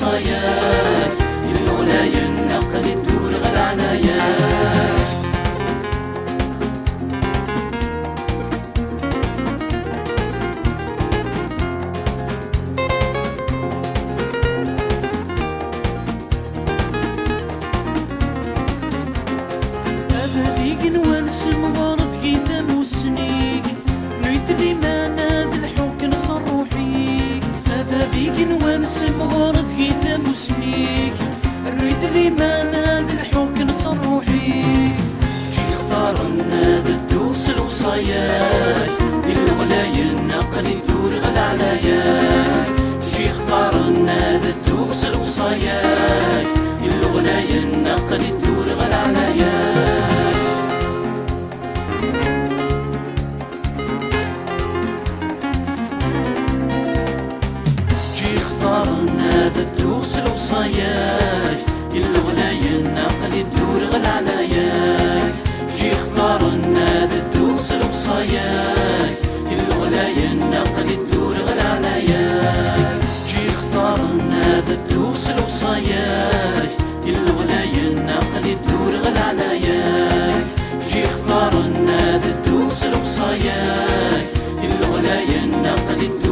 وصاياك الولاية النقل الدور غل عناياك. أبديك نوانس مبارث كيثا موسنيك نريد لي ما ناد الحوك نصر روحيك. أبديك نوانس مبارث كيثا موسنيك نريد لي ما ناد الحوك نصر روحيك. شي اختار الناد الدوس الوصاياك الولاية النقل الدور غل عناياك. شي اختار الناد الدوس الوصاياك الولاية النقل الدور غل عناياك. الدوس الوصاياك الولاية النقل الدور غل عناياك. جي اختار الناد الدوس الوصاياك الولاية النقل الدور غل عناياك. جي اختار الناد الدوس الوصاياك الولاية النقل الدور غل عناياك. جي اختار الناد الدوس الوصاياك الولاية النقل الدور